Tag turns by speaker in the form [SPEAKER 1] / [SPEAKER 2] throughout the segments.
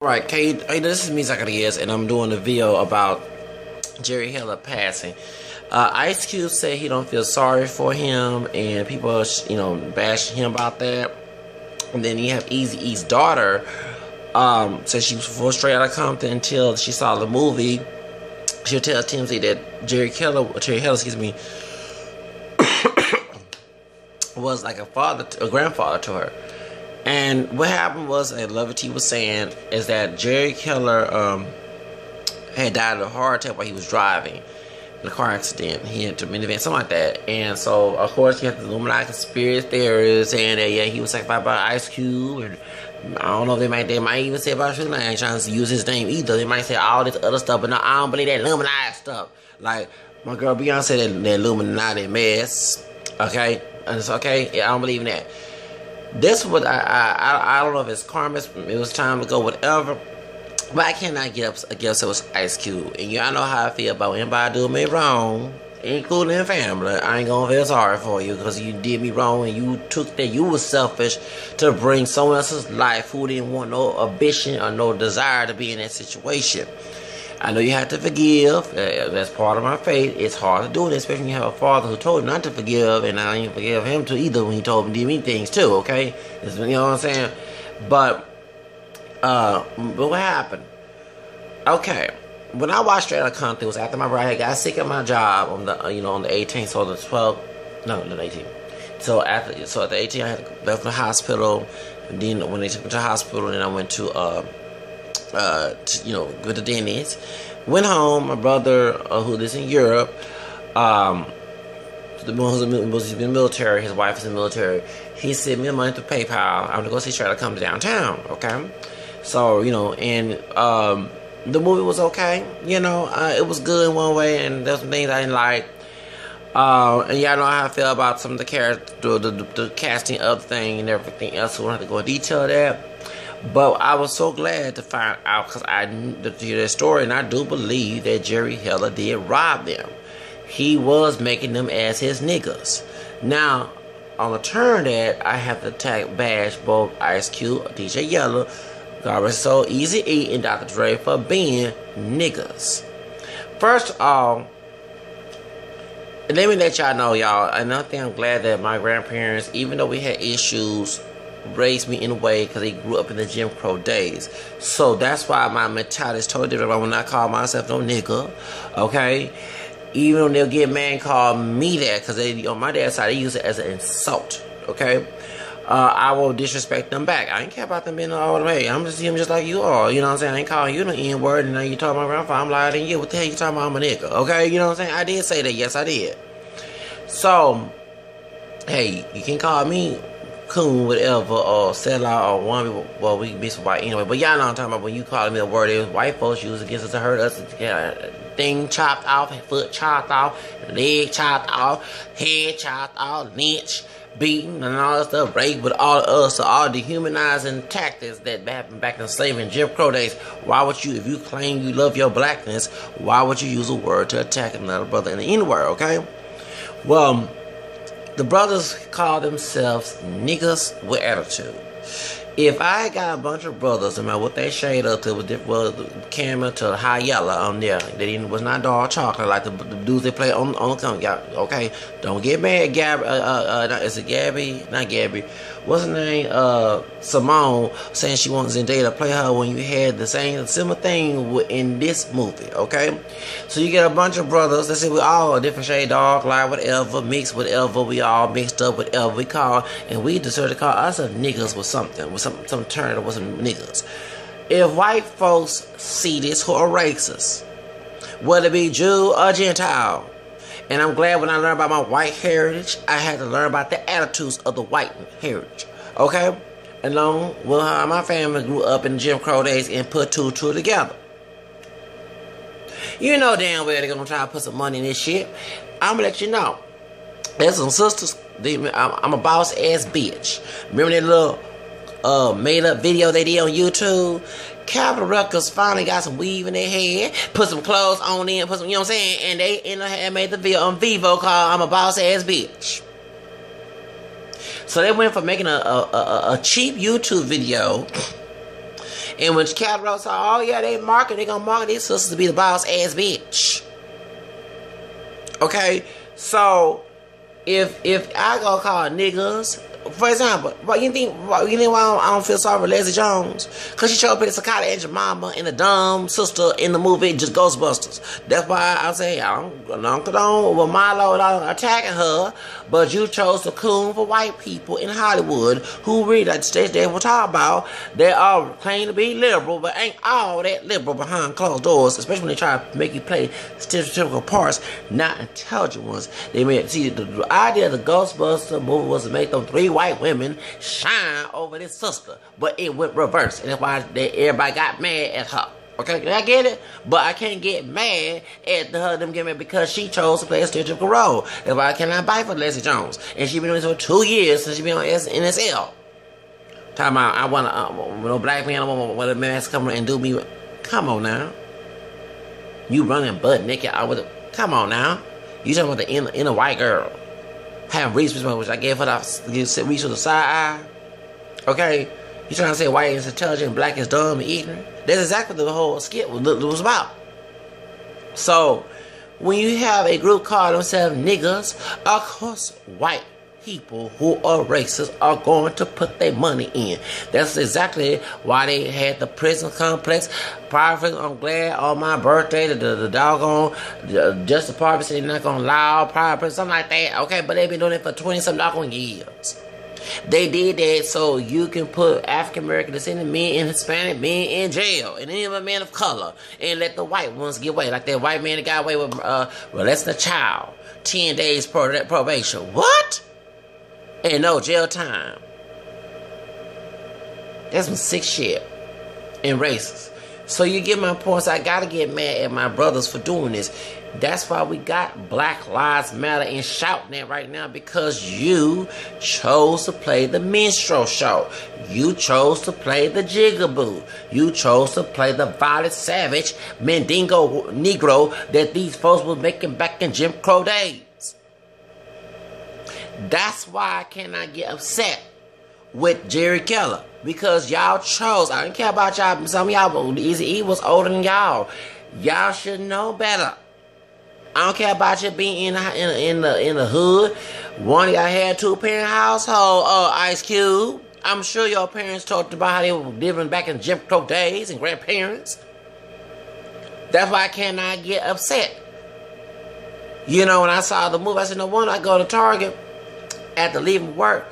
[SPEAKER 1] Right, Kate, hey, this is me, Zacarias, and I'm doing a video about Jerry Heller passing. Ice Cube said he don't feel sorry for him, and people are, bashing him about that. And then you have Eazy-E's daughter, said she was full straight out of Compton until she saw the movie. She'll tell TMZ that Jerry Heller, was like a grandfather to her. And what happened was, and Lovity was saying, is that Jerry Heller had died of a heart attack while he was driving in a car accident. He had a minivan, something like that. And so, of course, you have the Illuminati conspiracy theorists saying that, yeah, he was sacrificed by Ice Cube. And I don't know if they might even say about Sugar. I ain't trying to use his name either. They might say all this other stuff, but no, I don't believe that Illuminati stuff. Like, my girl Beyonce, that Illuminati mess. Okay? And it's okay. Yeah, I don't believe in that. This what I don't know if it's karma, it was time to go, whatever. But I cannot get upset with Ice Cube. And y'all know how I feel about anybody do me wrong, including family. I ain't gonna feel sorry for you because you did me wrong and you took that. You was selfish to bring someone else's life who didn't want no ambition or no desire to be in that situation. I know you have to forgive. That's part of my faith. It's hard to do it, especially when you have a father who told you not to forgive, and I didn't forgive him too either when he told me to do me things too. Okay, you know what I'm saying? But what happened? Okay, when I watched Straight Outta Compton, it was after my brother got sick at my job on the on the 18th, so the 12th, no, the 18th. So at the 18th, I had left the hospital. And then when they took me to the hospital, then I went to go to Denny's. Went home. My brother, who lives in Europe, he's been in the military. His wife is in the military. He sent me the money through PayPal. I'm gonna go see Straight Outta Compton downtown. Okay, so and the movie was okay. It was good in one way, and there's some things I didn't like. And y'all know how I feel about some of the characters, the casting of the thing and everything else. So we don't have to go into detail there. But I was so glad to find out because I knew to hear that story, and I do believe that Jerry Heller did rob them. He was making them as his niggas. Now, on the turn that I have to bash both Ice Cube, DJ Yella, God so Eazy-E, and Dr. Dre for being niggas. First of all, let me let y'all know, y'all. Another thing, I'm glad that my grandparents, even though we had issues, raised me in a way because they grew up in the Jim Crow days. So that's why my mentality is totally different when I call myself no nigga. Okay? Even when they'll get mad and call me that, because on my dad's side, they use it as an insult. Okay? I will disrespect them back. I ain't care about them being all the way. I'm just like you are. You know what I'm saying? I ain't calling you the N-word, and now you talking about my grandfather. I'm louder than you. What the hell you talking about? I'm a nigga. Okay? You know what I'm saying? I did say that. Yes, I did. So, hey, you can call me coon, whatever, or sellout, or one. Well, we can be some white anyway. But y'all know what I'm talking about when you calling me a word that white folks use against us to hurt us. Thing chopped off, foot chopped off, leg chopped off, head chopped off, lynch, beaten, and all that stuff, rape with all of us. So all dehumanizing tactics that happened back in slavery and Jim Crow days. Why would you, if you claim you love your blackness, why would you use a word to attack another brother in the N-word? Okay, well. The brothers call themselves niggas with attitude. If I got a bunch of brothers, no matter what they shade up to, camera to high yellow on there, that was not dark chocolate like the dudes they play on the come. Y'all, okay, don't get mad, Gabby. Is it Gabby? Not Gabby. What's her name? Simone saying she wants Zendaya to play her when you had the same similar thing in this movie. Okay, so you get a bunch of brothers. Let's say we all a different shade, dark, light, whatever, mixed, whatever. We all mixed up, whatever we call, and we decided to call ourselves niggas with something, with some turn that wasn't niggas. If white folks see this who are racist, whether it be Jew or Gentile. And I'm glad when I learned about my white heritage, I had to learn about the attitudes of the white heritage. Okay? Along with how my family grew up in the Jim Crow days and put two together. You know damn well they're going to try to put some money in this shit. I'm going to let you know. There's some sisters. I'm a boss ass bitch. Remember that little made up video they did on YouTube? Capitol Records finally got some weave in their head, put some clothes on in, put some, you know what I'm saying, and they had made the video on Vivo called I'm a Boss Ass Bitch. So they went from making a cheap YouTube video And when Cat Rose said, oh yeah, they gonna market these sisters to be the boss ass bitch. Okay, so if I go call niggas, for example, you think why I don't feel sorry for Leslie Jones? Because she showed up as a college age mama and a dumb sister in the movie just Ghostbusters. That's why I say I don't condone with Milo attacking her, but you chose to coon for white people in Hollywood who really, like the stage they will talk about, they all claim to be liberal, but ain't all that liberal behind closed doors, especially when they try to make you play stereotypical parts, not intelligent ones. They made, see, the idea of the Ghostbuster movie was to make them three white women shine over this sister, but it went reverse, and that's why everybody got mad at her. Okay, I get it, but I can't get mad at them getting mad because she chose to play a stereotypical role. That's why I cannot buy for Leslie Jones, and she been doing this for 2 years since she been on NSL. Talking about I want no black man, I want a man come and do me. Come on now, you running butt naked out with it. Come on now, you talking about the inner white girl. Have research, which I gave her the reach to the side eye. Okay? You trying to say white is intelligent, black is dumb and ignorant? That's exactly what the whole skit was about. So, when you have a group call themselves niggas, of course, white people who are racist are going to put their money in. That's exactly why they had the prison complex. Private, I'm glad on my birthday the doggone Justice Department said they're not gonna allow private, something like that. Okay, but they've been doing it for 20-some doggone years. They did that so you can put African American descendant men and Hispanic men in jail, and any other men of color, and let the white ones get away. Like that white man that got away with molesting a child, 10 days probation. What? And no jail time. That's some sick shit. And racist. So you get my points. I gotta get mad at my brothers for doing this. That's why we got Black Lives Matter and shouting it right now, because you chose to play the minstrel show. You chose to play the jigaboo. You chose to play the violent savage Mandingo Negro that these folks were making back in Jim Crow days. That's why I cannot get upset with Jerry Keller, because y'all chose. I don't care about y'all. Some of y'all, Eazy-E was older than y'all. Y'all should know better. I don't care about you being in the hood. One of y'all had 2-parent household. Ice Cube. I'm sure your parents talked about how they were living back in Jim Crow days and grandparents. That's why I cannot get upset. You know, when I saw the movie, I said, no wonder I go to Target after leaving work.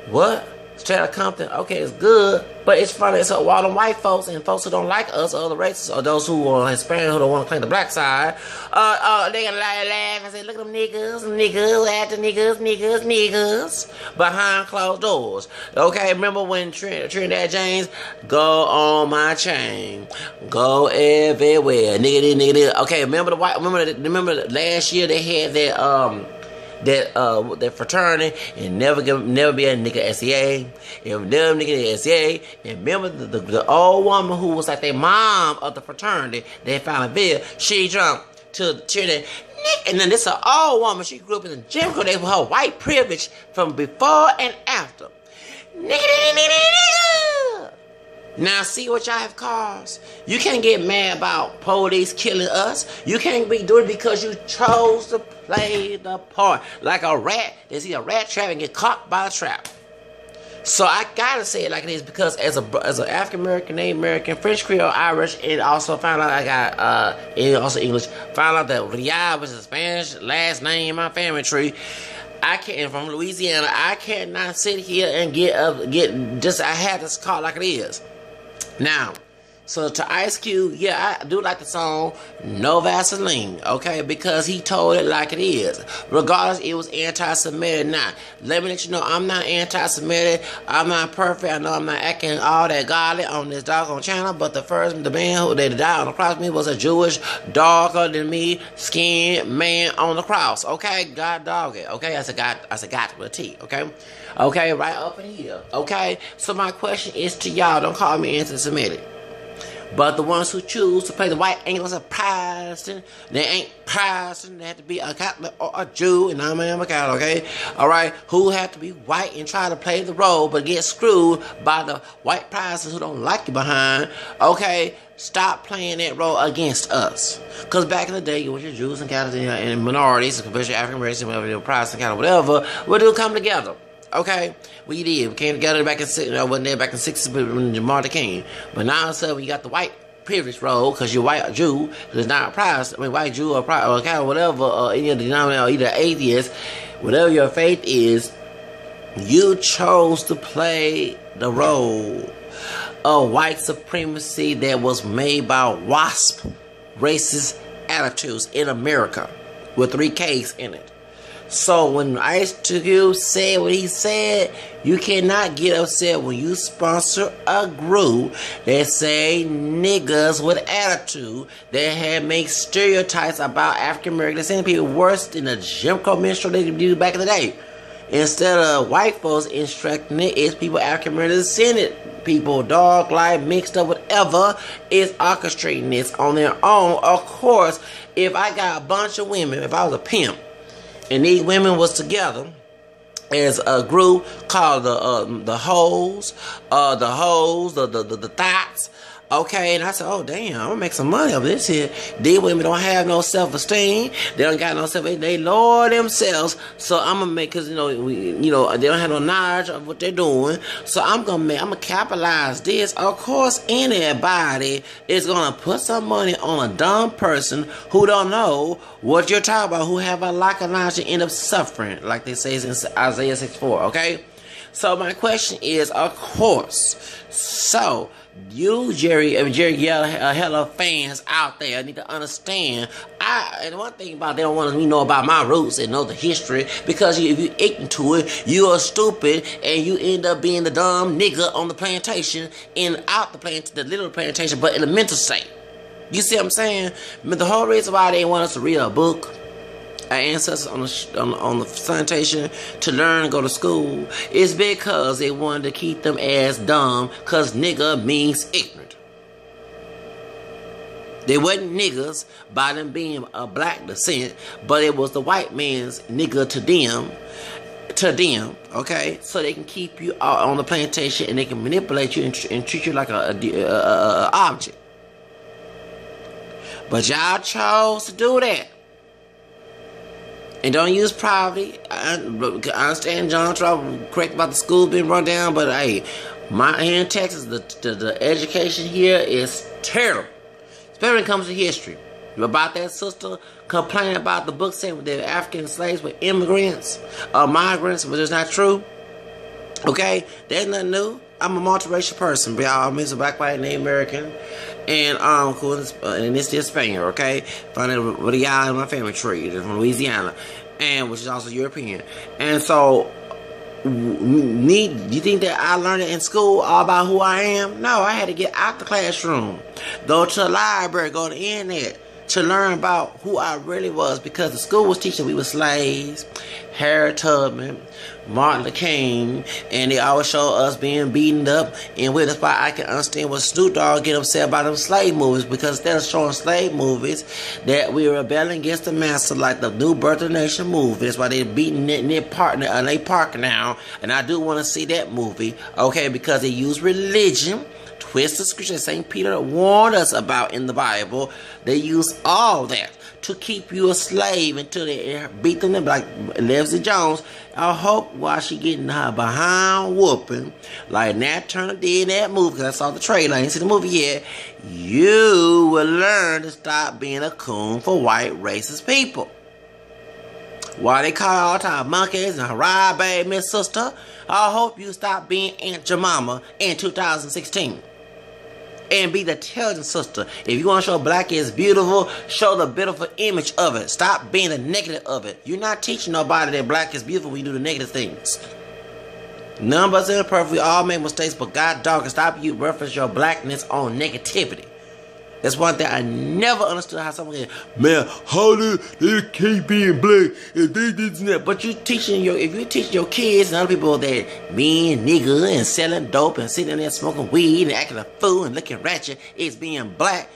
[SPEAKER 1] What? Straight out of Compton. Okay, it's good, but it's funny. So all them white folks and folks who don't like us, or other races, or those who are Hispanic who don't want to claim the black side, they gonna laugh and say, look at them niggas, after niggas, behind closed doors. Okay, remember when Trinidad James, go on my chain, go everywhere, nigga. Okay, remember remember last year they had that fraternity, and never be a nigga SCA, and never nigga SCA. And remember the old woman who was like the mom of the fraternity, they found a video, she jumped to the Trinidad. And then this is an old woman, she grew up in the Jim Crow days with her white privilege from before and after. Nigga. Now see what y'all have caused. You can't get mad about police killing us. You can't be doing it because you chose to play the part. Like a rat, they see a rat trap and get caught by the trap. So I gotta say it like it is, because as an African American, Native American, French Creole, Irish, and also found out I got and also English. Found out that Riyadh was a Spanish last name in my family tree. I can't, from Louisiana. I cannot sit here and I have this call like it is. Now, so to Ice Cube, yeah, I do like the song No Vaseline, okay, because he told it like it is. Regardless, it was anti-Semitic or not. Let me let you know, I'm not anti-Semitic. I'm not perfect. I know I'm not acting all that godly on this doggone channel, but the man who died on the cross me was a Jewish, darker than me, skinned man on the cross, okay? God dog it, okay? I said God with a T, okay? Okay, right up in here, okay? So my question is to y'all, don't call me anti-Semitic. But the ones who choose to play the white angles of Protestant, they ain't Protestant. They have to be a Catholic or a Jew, and I'm a Catholic, okay? All right, who have to be white and try to play the role, but get screwed by the white Protestants who don't like you behind, okay? Stop playing that role against us. Because back in the day, with your Jews and Catholics and minorities, especially African Americans, whatever, Protestant, Catholic, whatever, we do come together. Okay, we did. We came together back in wasn't there back in '60s when Martin came. But now so you got the white privilege role because you're white Jew, because not a Protestant. I mean, white Jew or Catholic, whatever, or any other denomination, or either atheist, whatever your faith is, you chose to play the role of white supremacy that was made by WASP racist attitudes in America with 3 Ks in it. So when Ice Cube said what he said, you cannot get upset when you sponsor a group that say niggas with attitude that had made stereotypes about African American descended people worse than the Jim Crow minstrel they did back in the day. Instead of white folks instructing it, it's people African American descended people, dog, light, mixed up, whatever, is orchestrating this on their own. Of course, if I got a bunch of women, if I was a pimp, and these women was together as a group called the hoes, the thoughts. Okay, and I said, oh damn, I'm gonna make some money of this here. These women don't have no self-esteem. They don't got no self-esteem. They lower themselves. So I'm gonna make, cause they don't have no knowledge of what they're doing. So I'm gonna capitalize this. Of course, anybody is gonna put some money on a dumb person who don't know what you're talking about, who have a lack of knowledge and end up suffering, like they say in Isaiah 64. Okay. So my question is, of course, so you, Jerry Heller fans out there need to understand. And one thing about they don't want me know about my roots and know the history, because if you ignorant to it, you are stupid and you end up being the dumb nigga on the plantation and out the little plantation, but in the mental state. You see what I'm saying? But the whole reason why they want us to read a book, our ancestors on the plantation, to learn, go to school, is because they wanted to keep them as dumb, because nigga means ignorant. They wasn't niggas by them being a black descent, but it was the white man's nigga to them, okay? So they can keep you out on the plantation and they can manipulate you and treat you like a object. But y'all chose to do that. And don't use poverty. I understand John Trump correct about the school being run down, but hey, here in Texas, the education here is terrible. Especially when it comes to history. About that sister complaining about the book saying that African slaves were immigrants or migrants, but it's not true. Okay? There's nothing new. I'm a multiracial person, but I'm a black, white, Native American, and cool, and it's just Spaniard, okay? Found it with y'all in my family tree, they're from Louisiana, and which is also European. And so, you think that I learned it in school all about who I am? No, I had to get out the classroom, go to the library, go to the internet to learn about who I really was, because the school was teaching we were slaves, Harriet Tubman, Martin Luther King, and they always show us being beaten up, and that's why I can understand what Snoop Dogg get upset about them slave movies, because instead of showing slave movies that we were rebelling against the master, like the New Birth of the Nation movie. That's why they're beating their partner and they park now, and I do want to see that movie, okay, because they use religion, twist the scripture St. Peter warned us about in the Bible. They use all that to keep you a slave until they beat them like Leslie Jones. I hope while she getting her behind whooping, like Nat Turner did in that movie, because I saw the trailer, I didn't see the movie yet, you will learn to stop being a coon for white racist people. Why they call all the time monkeys and hurrah, baby, Miss Sister, I hope you stop being Aunt Jemima in 2016. And be the intelligent sister. If you want to show black is beautiful, show the beautiful image of it. Stop being the negative of it. You're not teaching nobody that black is beautiful when you do the negative things. None of us are imperfect. We all make mistakes, but God dog, stop you reference your blackness on negativity. That's one thing I never understood how someone can, man, how they keep being black if they this and that. But if you teaching your kids and other people that being nigger and selling dope and sitting there smoking weed and acting a fool and looking ratchet is being black,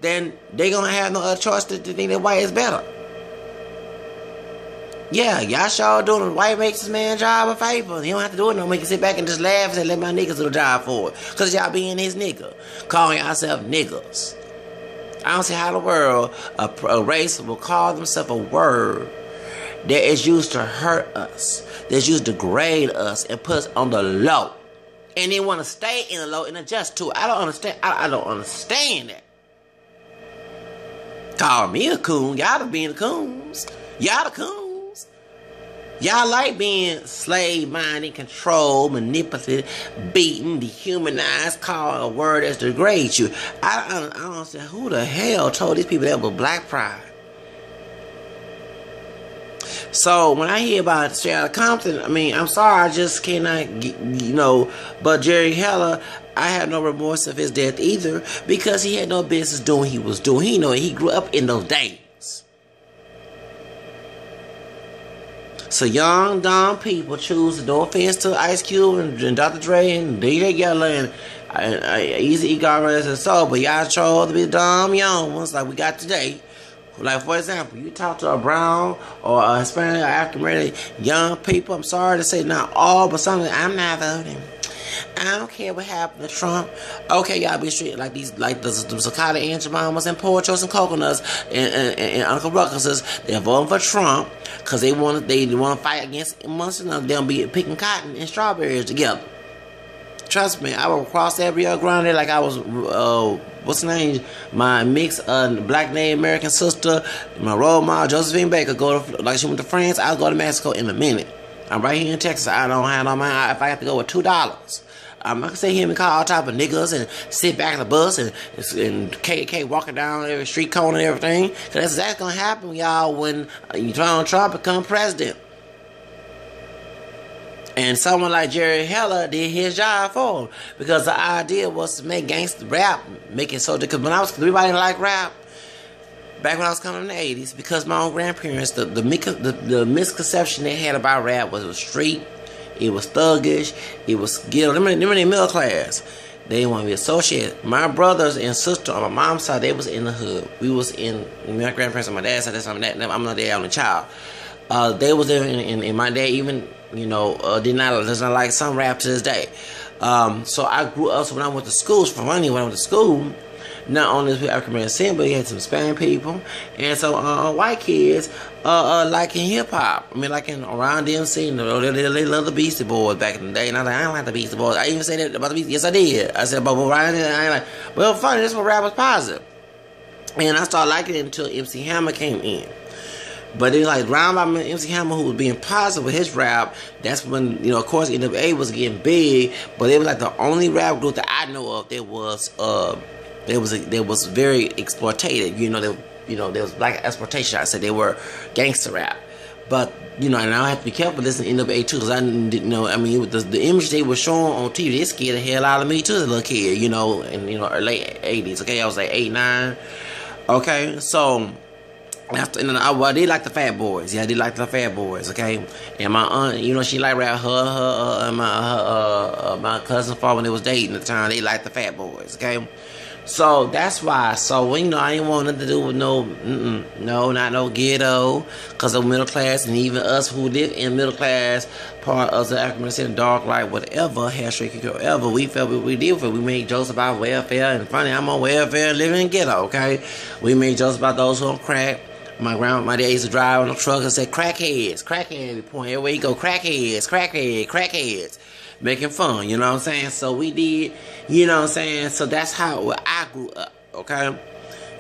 [SPEAKER 1] then they gonna have no other choice to think that white is better. Yeah, y'all sure doing white makes this man job a favor. He don't have to do it no more. He can sit back and just laugh and say, let my niggas do the job for it. Because y'all being his nigga. Calling yourself niggas. I don't see how the world, a race will call themselves a word that is used to hurt us. That's used to degrade us and put us on the low. And they want to stay in the low and adjust to it. I don't understand. I don't understand that. Call me a coon. Y'all done being the coons. Y'all the coons. Y'all like being slave-minded, controlled, manipulated, beaten, dehumanized, called a word that degrades you. I don't understand who the hell told these people that was black pride. So when I hear about Straight Outta Compton, I mean, I'm sorry, I just cannot, but Jerry Heller, I have no remorse of his death either, because he had no business doing what he was doing. He grew up in those days. So young, dumb people choose, no offense to Ice Cube and Dr. Dre and DJ Yella and Easy E. Garment and so, but y'all chose to be dumb young ones like we got today. Like, for example, you talk to a brown or a Hispanic or African American young people, I'm sorry to say not all, but some, I'm not voting. I don't care what happened to Trump. Okay, y'all be straight like the Zakata Angel Mamas and Porchos and Coconuts and Uncle Ruckuses. They're voting for Trump because they want to fight against amongst another. They'll be picking cotton and strawberries together. Trust me, I will cross every Rio Grande like I was what's her name? My mixed black Native American sister, my role model Josephine Baker. Like she went to France, I'll go to Mexico in a minute. I'm right here in Texas. I don't have no money. If I have to go with $2, I'm not gonna sit here and call all type of niggas and sit back in the bus and KKK walking down every street corner and everything. Cause that's exactly gonna happen, y'all, when Donald Trump become president. And someone like Jerry Heller did his job for him, because the idea was to make gangster rap, make it so that, because when everybody liked rap. Back when I was coming in the 80s, because my own grandparents, the misconception they had about rap was it was street, it was thuggish, it was ghetto. Them in the middle class. They didn't want to be associated. My brothers and sister on my mom's side, they was in the hood. We was in my grandparents on my dad's side. I'm not their only child. They was there, and my dad even, does not like some rap to this day. So I grew up. So when I went to school, for money, when I went to school. Not only was African American, but he had some Hispanic people, and so white kids liking hip hop. I mean, like around DMC, they love the Beastie Boys back in the day. And I was like, I don't like the Beastie Boys. I even said that about the Beastie. Yes, I did. I said, but Ryan, I ain't like. Well, funny. This is when rap was positive, and I started liking it until MC Hammer came in. But then, like, round by MC Hammer, who was being positive with his rap, that's when, of course, NWA was getting big. But it was like the only rap group that I know of that was They was very exploitative, there was black exploitation. I said they were gangster rap, but and I have to be careful listening to NWA too, because I didn't know. I mean, the image they were showing on TV, they scared the hell out of me too as a little kid, in late 80s. Okay, I was like 8, 9. Okay, so after I did like the Fat Boys. Yeah, I did like the Fat Boys. Okay, and my aunt, she liked rap. Her and my cousin father, when they was dating at the time, they liked the Fat Boys. Okay. So that's why. So I didn't want nothing to do with not no ghetto, because of middle class, and even us who live in middle class part of the African dark light, whatever, hair straight, whatever. We felt we did with it. We made jokes about welfare, and funny, I'm on welfare, living in ghetto. Okay, we made jokes about those who on crack. My dad used to drive on the truck and say crackheads, we point everywhere you go, crackheads. Making fun, you know what I'm saying? So we did, So that's how I grew up, okay?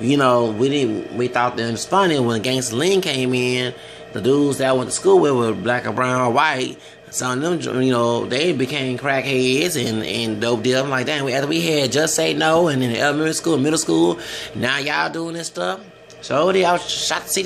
[SPEAKER 1] We thought that it was funny when Gangsta Lean came in. The dudes that I went to school with were black or brown or white. Some of them, they became crackheads and dope deals. I'm like, damn, after we had Just Say No and in elementary school, middle school, now y'all doing this stuff. So I was shocked to see